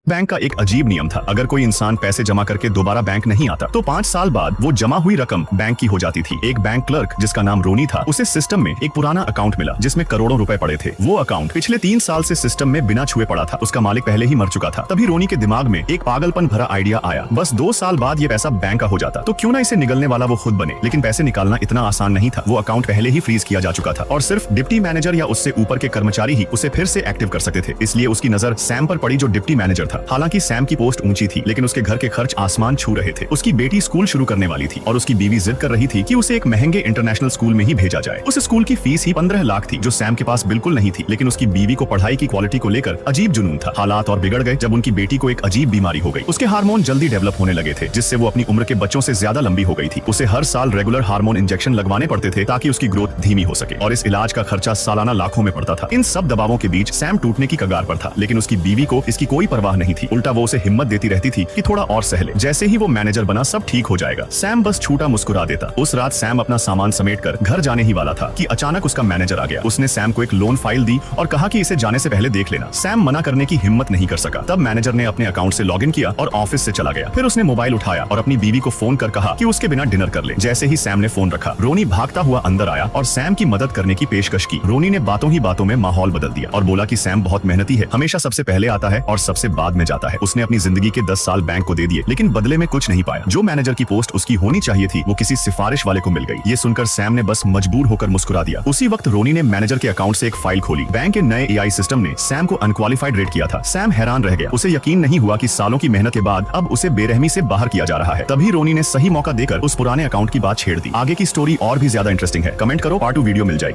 Bank का एक अजीब नियम था। अगर कोई इंसान पैसे जमा करके दोबारा बैंक नहीं आता तो 5 साल बाद वो जमा हुई रकम बैंक की हो जाती थी। एक बैंक क्लर्क जिसका नाम रोनी था, उसे सिस्टम में एक पुराना अकाउंट मिला जिसमें करोड़ों रुपए पड़े थे। वो अकाउंट पिछले 3 साल से सिस्टम में बिना छुए पड़ा था। उसका मालिक पहले ही मर चुका था। तभी रोनी के दिमाग में एक पागलपन भरा आइडिया आया, बस 2 साल बाद ये पैसा बैंक का हो जाता तो क्यों ना इसे निगलने वाला वो खुद बने। लेकिन पैसे निकालना इतना आसान नहीं था। वो अकाउंट पहले ही फ्रीज किया जा चुका था और सिर्फ डिप्टी मैनेजर या उससे ऊपर के कर्मचारी ही उसे फिर से एक्टिव कर सकते थे। इसलिए उसकी नजर सैम पर पड़ी जो डिप्टी मैनेजर था। हालांकि सैम की पोस्ट ऊंची थी लेकिन उसके घर के खर्च आसमान छू रहे थे। उसकी बेटी स्कूल शुरू करने वाली थी और उसकी बीवी जिद कर रही थी कि उसे एक महंगे इंटरनेशनल स्कूल में ही भेजा जाए। उस स्कूल की फीस ही 15 लाख थी जो सैम के पास बिल्कुल नहीं थी। लेकिन उसकी बीवी को पढ़ाई की क्वालिटी को लेकर अजीब जुनून था। हालात और बिगड़ गए जब उनकी बेटी को एक अजीब बीमारी हो गई। उसके हार्मोन जल्दी डेवलप होने लगे थे जिससे वो अपनी उम्र के बच्चों से ज्यादा लंबी हो गई थी। उसे हर साल रेगुलर हार्मोन इंजेक्शन लगवाने पड़ते थे ताकि उसकी ग्रोथ धीमी हो सके और इस इलाज का खर्चा सालाना लाखों में पड़ता था। इन सब दबावों के बीच सैम टूटने की कगार पर था, लेकिन उसकी बीवी को इसकी कोई परवाह नहीं थी। उल्टा वो उसे हिम्मत देती रहती थी कि थोड़ा और सह ले, जैसे ही वो मैनेजर बना सब ठीक हो जाएगा। सैम बस छूटा मुस्कुरा देता। उस रात सैम अपना सामान समेटकर घर जाने ही वाला था कि अचानक उसका मैनेजर आ गया। उसने सैम को एक लोन फाइल दी और कहा कि इसे जाने से पहले देख लेना। सैम मना करने की हिम्मत नहीं कर सका। तब मैनेजर ने अपने अकाउंट से लॉगिन किया और ऑफिस से चला गया। फिर उसने मोबाइल उठाया और अपनी बीवी को फोन कर कहा कि उसके बिना डिनर कर ले। जैसे ही सैम ने फोन रखा, रोनी भागता हुआ अंदर आया और सैम की मदद करने की पेशकश की। रोनी ने बातों ही बातों में माहौल बदल दिया और बोला कि सैम बहुत मेहनती है, हमेशा सबसे पहले आता है और सबसे बाद में जाता है। उसने अपनी जिंदगी के 10 साल बैंक को दे दिए लेकिन बदले में कुछ नहीं पाया। जो मैनेजर की पोस्ट उसकी होनी चाहिए थी वो किसी सिफारिश वाले को मिल गई। ये सुनकर सैम ने बस मजबूर होकर मुस्कुरा दिया। उसी वक्त रोनी ने मैनेजर के अकाउंट से एक फाइल खोली। बैंक के नए एआई सिस्टम ने सैम को अनक्वालिफाइड रेट किया था। सैम हैरान रह गया। उसे यकीन नहीं हुआ कि सालों की मेहनत के बाद अब उसे बेरहमी से बाहर किया जा रहा है। तभी रोनी ने सही मौका देकर उस पुराने अकाउंट की बात छेड़ दी। आगे की स्टोरी और भी ज्यादा इंटरेस्टिंग है। कमेंट करो, पार्ट 2 वीडियो मिल जाएगी।